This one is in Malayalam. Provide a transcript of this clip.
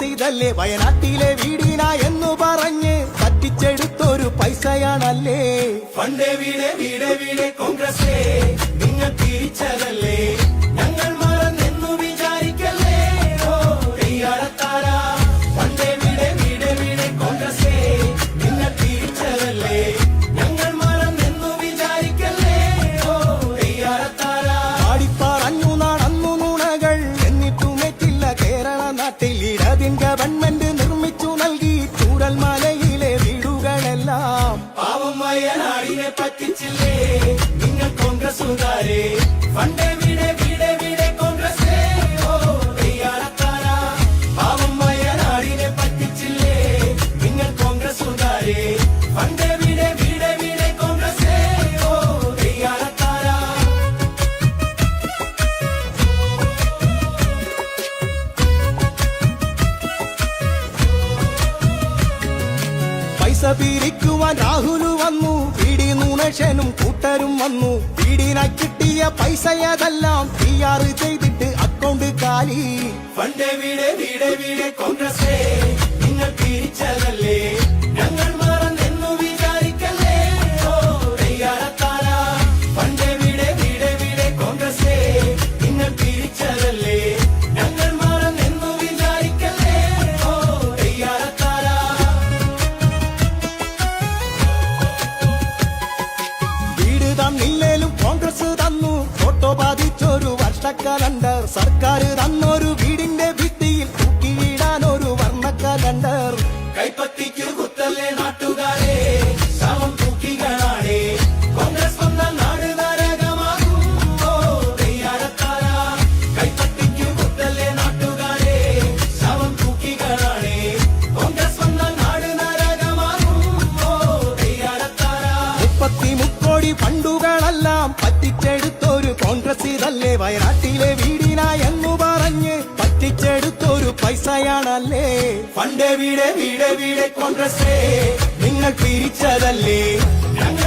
ഇതല്ലേ വയനാട്ടിലെ വീടിന എന്ന് പറഞ്ഞ് പറ്റിച്ചെടുത്തൊരു പൈസയാണല്ലേ ഫണ്ടേ വീടേ വീടേ വീടേ കോൺഗ്രസേ നിങ്ങൾ തിരിച്ചതല്ലേ ഞങ്ങൾ മറന്നെന്നു വിചാരിക്കല്ലേ ഓ തെയ്യാടത്താര ഫണ്ടേ വീടേ വീടേ വീടേ കോൺഗ്രസേ നിങ്ങൾ തിരിച്ചതല്ലേ ഞങ്ങൾ മറന്നെന്നു വിചാരിക്കല്ലേ ഓ തെയ്യാടത്താര ആടിപ്പറഞ്ഞു നടന്നു നുണകൾ എന്നിട്ടുമെറ്റില്ല കേരള നാട്ടിൽ ഇടതിൻ ഗവൺമെന്റ് നിർമ്മിച്ചു നൽകി ചൂരൽമലയിലെ വീടുകളെല്ലാം പാവം വയനാടിനെ പറ്റിച്ചില്ലേ നിങ്ങൾ കോൺഗ്രസുകാരെ ഫണ്ടേ വീടേ വീടേ വീടേ കോൺഗ്രസേ ഓ തെയ്യാടത്താര പാവം വയനാടിനെ പറ്റിച്ചില്ലേ നിങ്ങൾ കോൺഗ്രസുകാരെ ഫണ്ടേ വീടേ വീടേ വീടേ കോൺഗ്രസേ ഓ തെയ്യാടത്താര പൈസ പിരിക്കുവാൻ രാഹുല് വന്നു പിടി നുണശനും കൂട്ടരും വന്നു വീടിനായി കിട്ടിയ പൈസയതെല്ലാം PR ചെയ്തിട്ട് അക്കൗണ്ട് കാലി ഫണ്ടേ വീടേ വീടേ വീടേ കോൺഗ്രസേ നിങ്ങൾ തിരിച്ചതല്ലേ ഞങ്ങൾ മറന്നെന്നു വിചാരിക്കല്ലേ ഓ തെയ്യാടത്താര ഫണ്ടേ വീടേ വീടേ വീടേ കോൺഗ്രസേ നിങ്ങൾ തിരിച്ചതല്ലേ ഞങ്ങൾ മറന്നെന്നു വിചാരിക്കല്ലേ ഓ തെയ്യാടത്താര വീട് തന്നില്ലേലും കോൺഗ്രസ് തന്നു ഫോട്ടോ പതിച്ചൊരു വർഷ കലണ്ടർ സർക്കാർ തന്നൊരു വീടിന്റെ ഭിത്തിയിൽ തൂക്കിയിടാൻ ഒരു വർണ്ണ കലണ്ടർ കൈപ്പത്തിക്കു കുത്തല്ലേ നാട്ടുകാരെ ശവം തൂക്കികളാണേ കോൺഗ്രസ് വന്നാൽ നാട് നരകമാകും ഓ തെയ്യാടത്താര കൈപ്പത്തിക്കു കുത്തല്ലേ നാട്ടുകാരെ ശവം തൂക്കികളാണേ കോൺഗ്രസ് വന്നാൽ നാട് നരകമാകും ഓ തെയ്യാടത്താര 33 കോടി ഫണ്ടുകളെല്ലാം പറ്റിച്ചെടുത്തൊരു കോൺഗ്രസ് ഇതല്ലേ വയനാട്ടിലെ വീടിന എന്ന് പറഞ്ഞ് പറ്റിച്ചെടുത്തൊരു പൈസയാണല്ലേ ഫണ്ടേ വീടേ വീടേ വീടേ കോൺഗ്രസേ നിങ്ങൾ പിരിച്ചതല്ലേ ഞങ്ങൾ